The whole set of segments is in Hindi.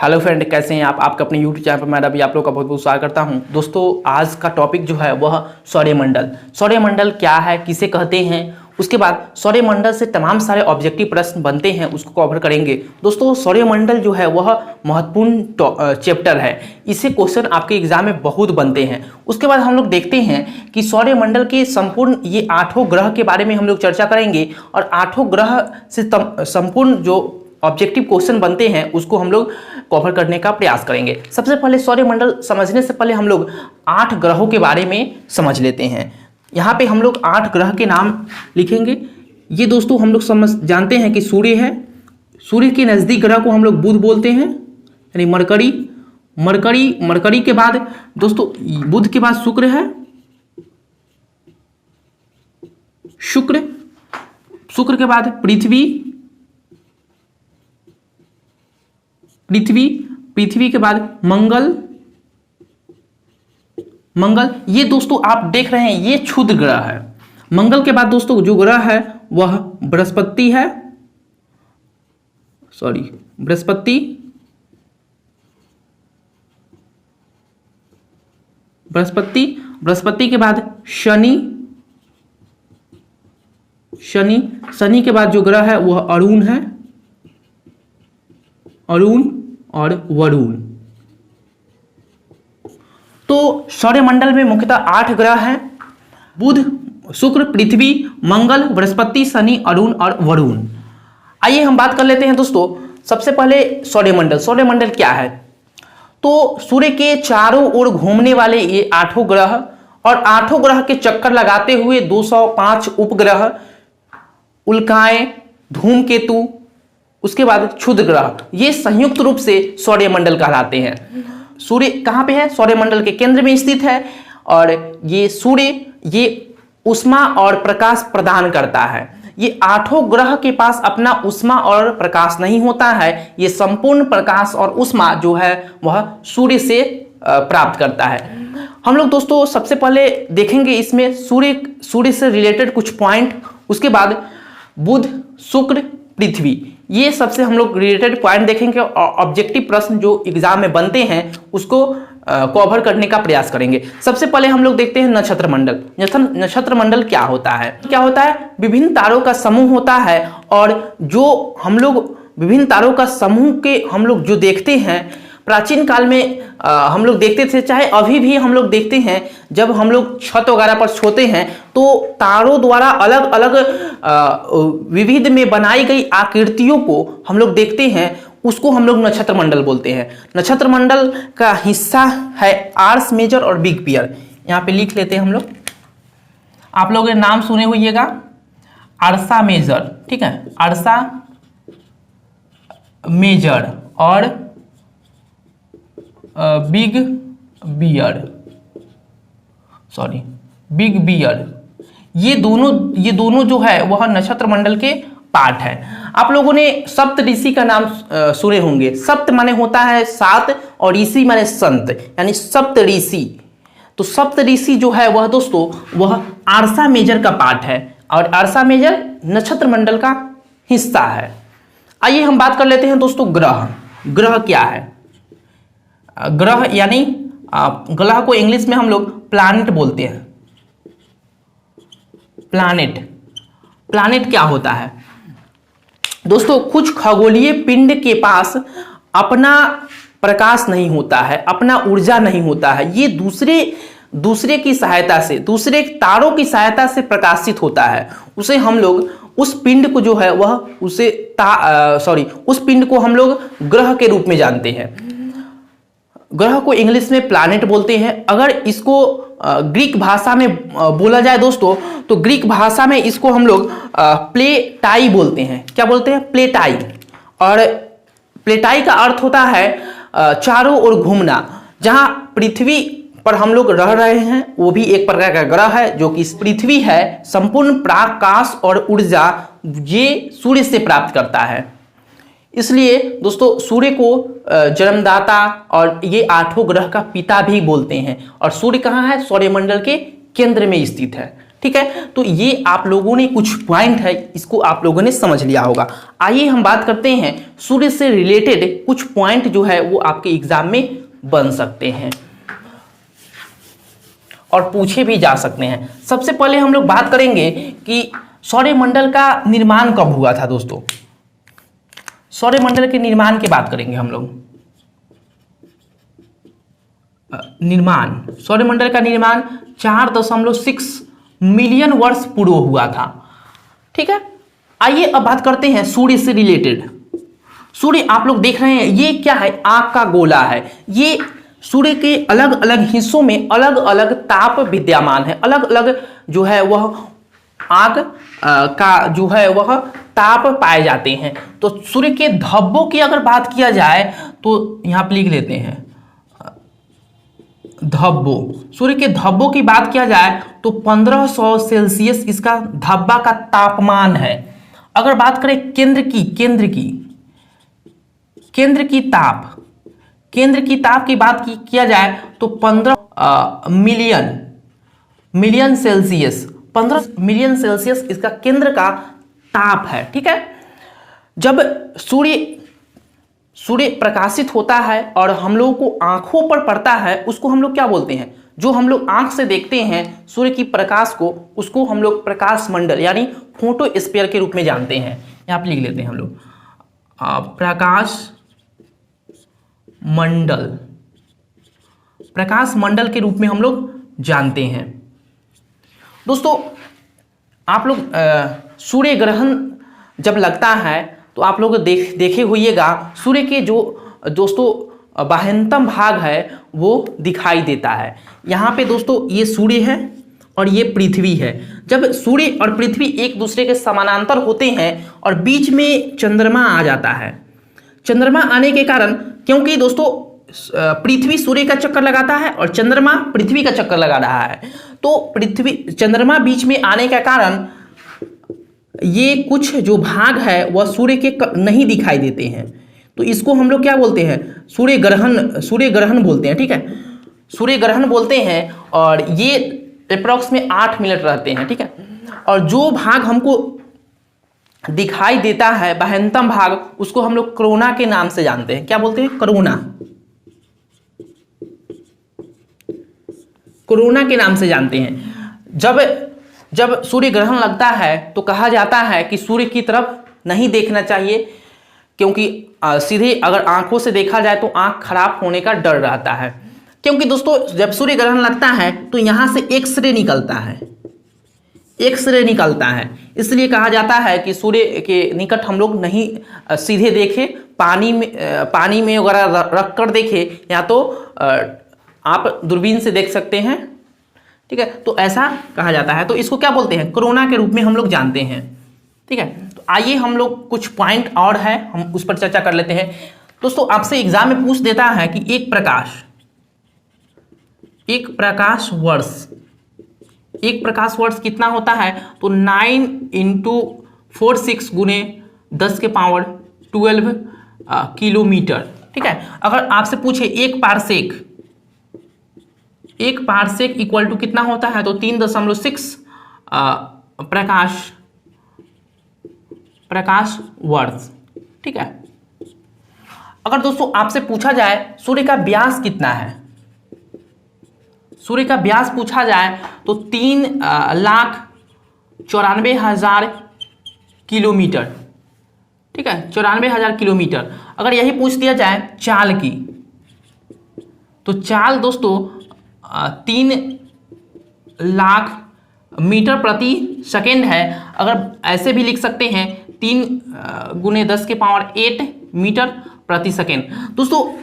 हेलो फ्रेंड, कैसे हैं आप? आपके अपने यूट्यूब चैनल पर मैं रवि आप लोग का बहुत बहुत स्वागत करता हूं। दोस्तों, आज का टॉपिक जो है वह सौरमंडल। सौरमंडल क्या है, किसे कहते हैं, उसके बाद सौरमंडल से तमाम सारे ऑब्जेक्टिव प्रश्न बनते हैं, उसको कवर करेंगे। दोस्तों, सौरमंडल जो है वह महत्वपूर्ण चैप्टर है। इससे क्वेश्चन आपके एग्जाम में बहुत बनते हैं। उसके बाद हम लोग देखते हैं कि सौरमंडल के संपूर्ण ये 8 ग्रह के बारे में हम लोग चर्चा करेंगे और 8 ग्रह से संपूर्ण जो ऑब्जेक्टिव क्वेश्चन बनते हैं उसको हम लोग कवर करने का प्रयास करेंगे। सबसे पहले सौरमंडल समझने से पहले हम लोग 8 ग्रहों के बारे में समझ लेते हैं। यहाँ पे हम लोग 8 ग्रह के नाम लिखेंगे। ये दोस्तों हम लोग जानते हैं कि सूर्य है। सूर्य के नज़दीक ग्रह को हम लोग बुध बोलते हैं, यानी मरकरी के बाद दोस्तों बुध के बाद शुक्र है। शुक्र के बाद पृथ्वी के बाद मंगल। ये दोस्तों आप देख रहे हैं, ये क्षुद्र ग्रह है। मंगल के बाद दोस्तों जो ग्रह है वह बृहस्पति है। बृहस्पति के बाद शनि के बाद जो ग्रह है वह अरुण है, अरुण और वरुण। तो सौरमंडल में मुख्यतः 8 ग्रह हैं: बुध, शुक्र, पृथ्वी, मंगल, बृहस्पति, शनि, अरुण और वरुण। आइए हम बात कर लेते हैं दोस्तों। सबसे पहले सौरमंडल क्या है? तो सूर्य के चारों ओर घूमने वाले ये 8 ग्रह और 8 ग्रह के चक्कर लगाते हुए 205 उपग्रह, उल्काएं, धूमकेतु, उसके बाद क्षुद्र ग्रह, ये संयुक्त रूप से सौरमंडल कहलाते हैं। सूर्य कहाँ पे है? सौरमंडल के केंद्र में स्थित है और ये सूर्य ये ऊष्मा और प्रकाश प्रदान करता है। ये 8 ग्रह के पास अपना ऊष्मा और प्रकाश नहीं होता है। ये संपूर्ण प्रकाश और ऊष्मा जो है वह सूर्य से प्राप्त करता है। हम लोग दोस्तों सबसे पहले देखेंगे इसमें सूर्य से रिलेटेड कुछ पॉइंट, उसके बाद बुध, शुक्र, पृथ्वी, ये सबसे हम लोग रिलेटेड पॉइंट देखेंगे और ऑब्जेक्टिव प्रश्न जो एग्जाम में बनते हैं उसको कवर करने का प्रयास करेंगे। सबसे पहले हम लोग देखते हैं नक्षत्र मंडल क्या होता है? विभिन्न तारों का समूह होता है और जो हम लोग विभिन्न तारों का समूह के हम लोग जो देखते हैं, प्राचीन काल में हम लोग देखते थे, चाहे अभी भी हम लोग देखते हैं। जब हम लोग छत वगैरह पर सोते हैं तो तारों द्वारा अलग अलग विविध में बनाई गई आकृतियों को हम लोग देखते हैं, उसको हम लोग नक्षत्र मंडल बोलते हैं। नक्षत्र मंडल का हिस्सा है आर्स मेजर और बिग पियर। यहाँ पे लिख लेते हैं हम लोग। आप लोग नाम सुने होइएगा, अर्सा मेजर, ठीक है, अर्सा मेजर और बिग बियर। ये दोनों जो है वह नक्षत्र मंडल के पार्ट है। आप लोगों ने सप्त ऋषि का नाम सुने होंगे। सप्त माने होता है 7 और ऋषि माने संत, यानी सप्त ऋषि। तो सप्त ऋषि जो है वह दोस्तों वह आर्सा मेजर का पार्ट है और आर्सा मेजर नक्षत्र मंडल का हिस्सा है। आइए हम बात कर लेते हैं दोस्तों ग्रह क्या है? ग्रह यानी ग्रह को इंग्लिश में हम लोग प्लैनेट बोलते हैं। प्लैनेट क्या होता है दोस्तों? कुछ खगोलीय पिंड के पास अपना प्रकाश नहीं होता है, अपना ऊर्जा नहीं होता है। ये दूसरे की सहायता से, दूसरे तारों की सहायता से प्रकाशित होता है। उसे हम लोग उस पिंड को जो है वह उस पिंड को हम लोग ग्रह के रूप में जानते हैं। ग्रह को इंग्लिश में प्लैनेट बोलते हैं। अगर इसको ग्रीक भाषा में बोला जाए दोस्तों, तो ग्रीक भाषा में इसको हम लोग प्लेटाई बोलते हैं। क्या बोलते हैं? प्लेटाई। और प्लेटाई का अर्थ होता है चारों ओर घूमना। जहां पृथ्वी पर हम लोग रह रहे हैं वो भी एक प्रकार का ग्रह है, जो कि पृथ्वी है। संपूर्ण प्रकाश और ऊर्जा ये सूर्य से प्राप्त करता है। इसलिए दोस्तों सूर्य को जन्मदाता और ये 8 ग्रह का पिता भी बोलते हैं। और सूर्य कहाँ है? सौरमंडल के केंद्र में स्थित है, ठीक है, तो ये आप लोगों ने कुछ पॉइंट है, इसको आप लोगों ने समझ लिया होगा। आइए हम बात करते हैं सूर्य से रिलेटेड कुछ पॉइंट जो है वो आपके एग्जाम में बन सकते हैं और पूछे भी जा सकते हैं। सबसे पहले हम लोग बात करेंगे कि सौरमंडल का निर्माण कब हुआ था दोस्तों। सौरमंडल के निर्माण की बात करेंगे हम लोग। सौरमंडल का निर्माण 4.6 मिलियन वर्ष पूर्व हुआ था। ठीक है, आइए अब बात करते हैं सूर्य से रिलेटेड। सूर्य आप लोग देख रहे हैं, ये क्या है, आग का गोला है। ये सूर्य के अलग अलग हिस्सों में अलग अलग ताप विद्यमान है, अलग अलग जो है वह आग का जो है वह ताप पाए जाते हैं। तो सूर्य के धब्बों की अगर बात किया जाए तो यहां पर लिख लेते हैं धब्बों। सूर्य के धब्बों की बात किया जाए तो 1500 सेल्सियस इसका धब्बा का तापमान है। अगर बात करें केंद्र की ताप की बात किया जाए तो 15 मिलियन सेल्सियस, 15 मिलियन सेल्सियस इसका केंद्र का ताप है। ठीक है, जब सूर्य प्रकाशित होता है और हम लोगों को आंखों पर पड़ता है, उसको हम लोग क्या बोलते हैं, जो हम लोग आंख से देखते हैं सूर्य की प्रकाश को, उसको हम लोग प्रकाश मंडल यानी फोटोस्फीयर के रूप में जानते हैं। यहां पे लिख लेते हैं हम लोग प्रकाश मंडल के रूप में हम लोग जानते हैं। दोस्तों आप लोग सूर्य ग्रहण जब लगता है तो आप लोग देखे होइएगा, सूर्य के जो दोस्तों बाह्यतम भाग है वो दिखाई देता है। यहाँ पे दोस्तों ये सूर्य है और ये पृथ्वी है। जब सूर्य और पृथ्वी एक दूसरे के समानांतर होते हैं और बीच में चंद्रमा आ जाता है, चंद्रमा आने के कारण, क्योंकि दोस्तों पृथ्वी सूर्य का चक्कर लगाता है और चंद्रमा पृथ्वी का चक्कर लगा रहा है, तो चंद्रमा बीच में आने के कारण ये कुछ जो भाग है वह सूर्य के नहीं दिखाई देते हैं, तो इसको हम लोग क्या बोलते हैं, सूर्य ग्रहण बोलते हैं। ठीक है, सूर्य ग्रहण बोलते हैं और ये अप्रॉक्स में 8 मिनट रहते हैं। ठीक है, और जो भाग हमको दिखाई देता है बाह्यतम भाग, उसको हम लोग कोरोना के नाम से जानते हैं। क्या बोलते हैं, कोरोना के नाम से जानते हैं। जब सूर्य ग्रहण लगता है तो कहा जाता है कि सूर्य की तरफ नहीं देखना चाहिए, क्योंकि सीधे अगर आंखों से देखा जाए तो आंख खराब होने का डर रहता है। क्योंकि दोस्तों जब सूर्य ग्रहण लगता है तो यहां से एक्सरे निकलता है, इसलिए कहा जाता है कि सूर्य के निकट हम लोग नहीं सीधे देखें, पानी में वगैरह रख कर देखें, या तो आप दूरबीन से देख सकते हैं। ठीक है, तो ऐसा कहा जाता है, तो इसको क्या बोलते हैं, कोरोना के रूप में हम लोग जानते हैं। ठीक है, तो आइए हम लोग कुछ पॉइंट और है हम उस पर चर्चा कर लेते हैं। दोस्तों आपसे एग्जाम में पूछ देता है कि एक प्रकाश वर्ष कितना होता है, तो 9 × 46 × 10⁻12 किलोमीटर। ठीक है, अगर आपसे पूछे एक पारसेक इक्वल टू कितना होता है, तो 3.6 प्रकाश वर्ष। ठीक है, अगर दोस्तों आपसे पूछा जाए सूर्य का व्यास कितना है, सूर्य का व्यास पूछा जाए तो 3,94,000 किलोमीटर। ठीक है, 94,000 किलोमीटर। अगर यही पूछ दिया जाए चाल की, तो चाल दोस्तों 3 लाख मीटर प्रति सेकेंड है। अगर ऐसे भी लिख सकते हैं 3 × 10⁸ मीटर प्रति सेकेंड। दोस्तों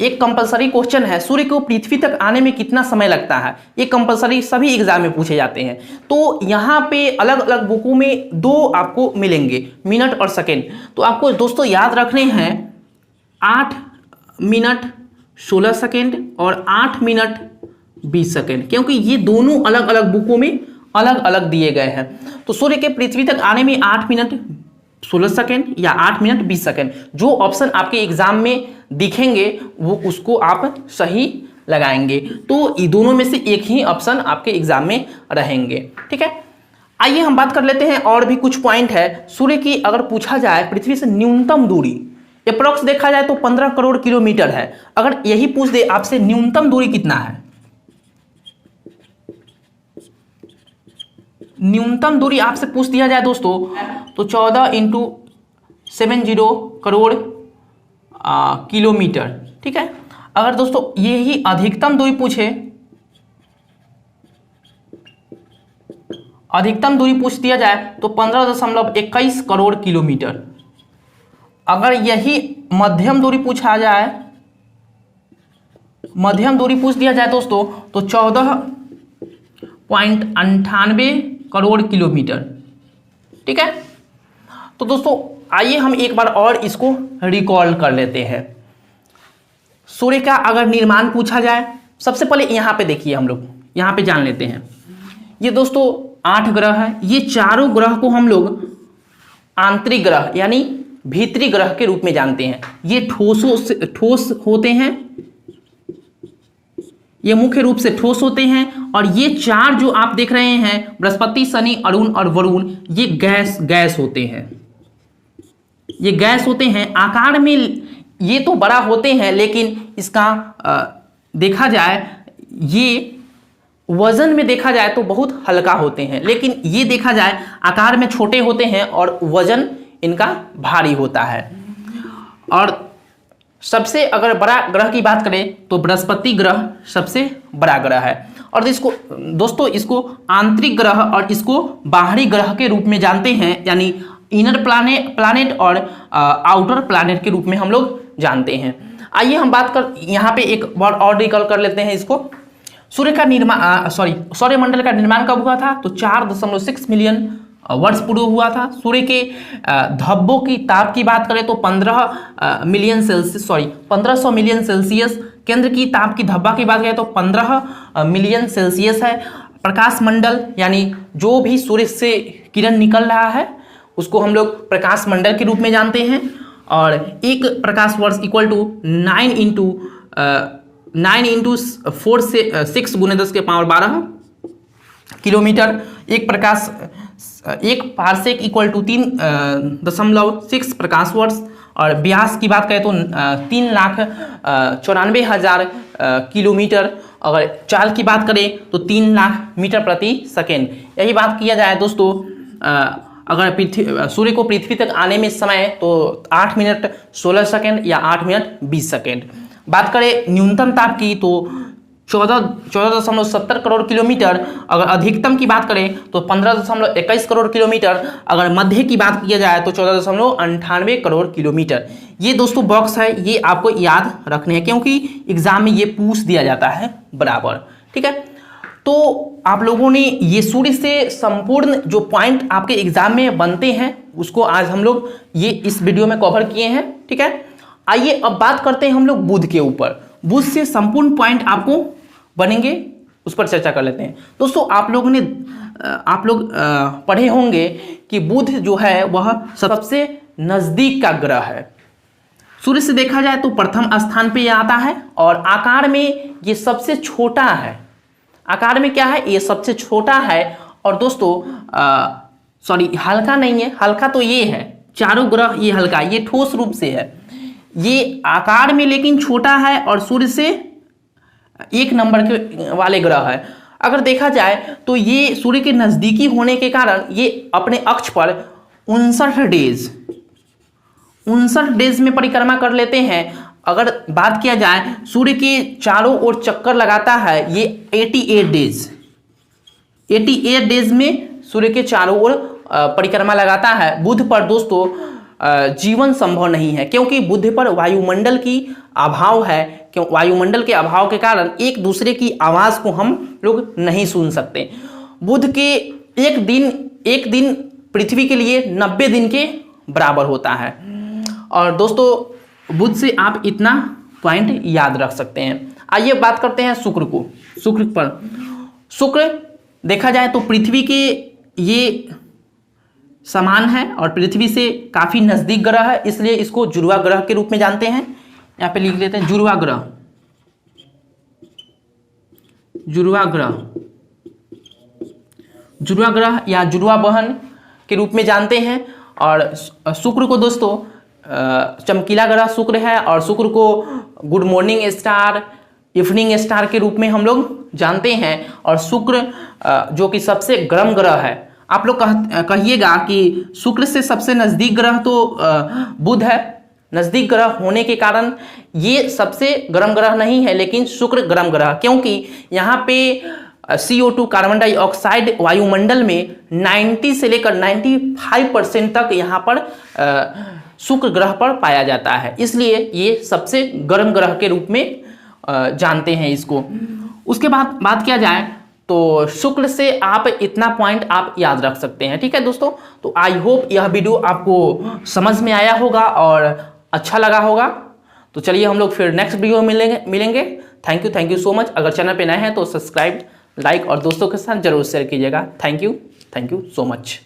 एक कंपलसरी क्वेश्चन है, सूर्य को पृथ्वी तक आने में कितना समय लगता है, ये कंपलसरी सभी एग्जाम में पूछे जाते हैं। तो यहाँ पे अलग अलग बुकों में 2 आपको मिलेंगे, मिनट और सेकेंड। तो आपको दोस्तों याद रखने हैं 8 मिनट 16 सेकेंड और 8 मिनट 20 सेकेंड, क्योंकि ये दोनों अलग अलग बुकों में अलग अलग दिए गए हैं। तो सूर्य के पृथ्वी तक आने में 8 मिनट 16 सेकेंड या 8 मिनट 20 सेकेंड, जो ऑप्शन आपके एग्जाम में दिखेंगे वो उसको आप सही लगाएंगे, तो ये दोनों में से एक ही ऑप्शन आपके एग्जाम में रहेंगे। ठीक है, आइए हम बात कर लेते हैं और भी कुछ पॉइंट है। सूर्य की अगर पूछा जाए पृथ्वी से न्यूनतम दूरी, अप्रोक्स देखा जाए तो 15 करोड़ किलोमीटर है। अगर यही पूछ दे आपसे न्यूनतम दूरी कितना है, न्यूनतम दूरी आपसे पूछ दिया जाए दोस्तों, तो 14 × 70 करोड़ किलोमीटर। ठीक है, अगर दोस्तों यही अधिकतम दूरी पूछे, अधिकतम दूरी पूछ दिया जाए तो 15.21 करोड़ किलोमीटर। अगर यही मध्यम दूरी पूछा जाए, मध्यम दूरी पूछ दिया जाए दोस्तों, तो 14.98 करोड़ किलोमीटर। ठीक है, तो दोस्तों आइए हम एक बार और इसको रिकॉल कर लेते हैं। सूर्य का अगर निर्माण पूछा जाए, सबसे पहले यहाँ पे देखिए, हम लोग यहाँ पे जान लेते हैं। ये दोस्तों 8 ग्रह है। ये चारों ग्रह को हम लोग आंतरिक ग्रह यानी भीतरी ग्रह के रूप में जानते हैं। ये ठोस होते हैं, ये मुख्य रूप से ठोस होते हैं। और ये चार जो आप देख रहे हैं, बृहस्पति, शनि, अरुण और वरुण, ये गैस होते हैं। ये गैस होते हैं। आकार में ये तो बड़ा होते हैं, लेकिन इसका देखा जाए, ये वजन में देखा जाए तो बहुत हल्का होते हैं। लेकिन ये देखा जाए आकार में छोटे होते हैं और वजन इनका भारी होता है। और सबसे अगर बड़ा ग्रह की बात करें तो बृहस्पति ग्रह सबसे बड़ा ग्रह है। और इसको दोस्तों, इसको आंतरिक ग्रह और इसको बाहरी ग्रह के रूप में जानते हैं, यानी इनर प्लानेट और आउटर प्लानेट के रूप में हम लोग जानते हैं। आइए हम बात कर, यहाँ पे एक बार और रिकॉल कर लेते हैं इसको। सूर्य का निर्माण सौरमंडल का निर्माण कब हुआ था, तो 4.6 मिलियन वर्ष पूर्व हुआ था। सूर्य के धब्बों की ताप की बात करें तो 1500 मिलियन सेल्सियस। केंद्र की ताप की धब्बा की बात करें तो 15 मिलियन सेल्सियस है। प्रकाश मंडल यानी जो भी सूर्य से किरण निकल रहा है उसको हम लोग प्रकाश मंडल के रूप में जानते हैं। और एक प्रकाश वर्ष इक्वल टू 9 × 4 से 6 × 10⁻12 किलोमीटर। एक पारसेक इक्वल टू 3.6 प्रकाश वर्ष। और व्यास की बात करें तो 3,94,000 किलोमीटर। अगर चाल की बात करें तो 3 लाख मीटर प्रति सेकेंड। यही बात किया जाए दोस्तों, अगर सूर्य को पृथ्वी तक आने में समय तो 8 मिनट 16 सेकेंड या 8 मिनट 20 सेकेंड। बात करें न्यूनतम ताप की तो 14.70 करोड़ किलोमीटर। अगर अधिकतम की बात करें तो 15.21 करोड़ किलोमीटर। अगर मध्य की बात किया जाए तो 14.98 करोड़ किलोमीटर। ये दोस्तों बॉक्स है, ये आपको याद रखने हैं क्योंकि एग्जाम में ये पूछ दिया जाता है बराबर। ठीक है, तो आप लोगों ने ये सूर्य से संपूर्ण जो पॉइंट आपके एग्जाम में बनते हैं उसको आज हम लोग ये इस वीडियो में कवर किए हैं। ठीक है, आइए अब बात करते हैं हम लोग बुध के ऊपर। बुध से संपूर्ण पॉइंट आपको बनेंगे, उस पर चर्चा कर लेते हैं। दोस्तों आप लोग पढ़े होंगे कि बुध जो है वह सबसे नजदीक का ग्रह है। सूर्य से देखा जाए तो प्रथम स्थान पे यह आता है और आकार में ये सबसे छोटा है। आकार में क्या है, ये सबसे छोटा है। और दोस्तों हल्का नहीं है, हल्का तो ये है, चारों ग्रह ये हल्का, ये ठोस रूप से है, ये आकार में लेकिन छोटा है और सूर्य से 1 नंबर के वाले ग्रह है। अगर देखा जाए तो ये सूर्य के नजदीकी होने के कारण ये अपने अक्ष पर 59 डेज में परिक्रमा कर लेते हैं। अगर बात किया जाए सूर्य के चारों ओर चक्कर लगाता है ये 88 डेज में सूर्य के चारों ओर परिक्रमा लगाता है। बुध पर दोस्तों जीवन संभव नहीं है क्योंकि बुध पर वायुमंडल की अभाव है। क्यों? वायुमंडल के अभाव के कारण एक दूसरे की आवाज को हम लोग नहीं सुन सकते। बुध के एक दिन पृथ्वी के लिए 90 दिन के बराबर होता है। और दोस्तों बुध से आप इतना पॉइंट याद रख सकते हैं। आइए बात करते हैं शुक्र को। शुक्र देखा जाए तो पृथ्वी के ये समान है और पृथ्वी से काफी नजदीक ग्रह है, इसलिए इसको जुड़वा ग्रह के रूप में जानते हैं। यहाँ पे लिख लेते हैं जुड़वा ग्रह। जुड़वा ग्रह या जुड़वा बहन के रूप में जानते हैं। और शुक्र को दोस्तों चमकीला ग्रह शुक्र है, और शुक्र को good morning star, evening star के रूप में हम लोग जानते हैं। और शुक्र जो कि सबसे गर्म ग्रह है, आप लोग कहिएगा कि शुक्र से सबसे नज़दीक ग्रह तो बुध है। नज़दीक ग्रह होने के कारण ये सबसे गर्म ग्रह नहीं है, लेकिन शुक्र गर्म ग्रह, क्योंकि यहाँ पे CO2 कार्बन डाइऑक्साइड वायुमंडल में 90 से लेकर 95% तक यहाँ पर शुक्र ग्रह पर पाया जाता है, इसलिए ये सबसे गर्म ग्रह के रूप में जानते हैं इसको। उसके बाद बात किया जाए तो शुक्र से आप इतना पॉइंट आप याद रख सकते हैं। ठीक है दोस्तों, तो आई होप यह वीडियो आपको समझ में आया होगा और अच्छा लगा होगा। तो चलिए हम लोग फिर नेक्स्ट वीडियो में मिलेंगे। Thank you so much. अगर चैनल पे नए हैं तो सब्सक्राइब, लाइक और दोस्तों के साथ जरूर शेयर कीजिएगा। Thank you so much.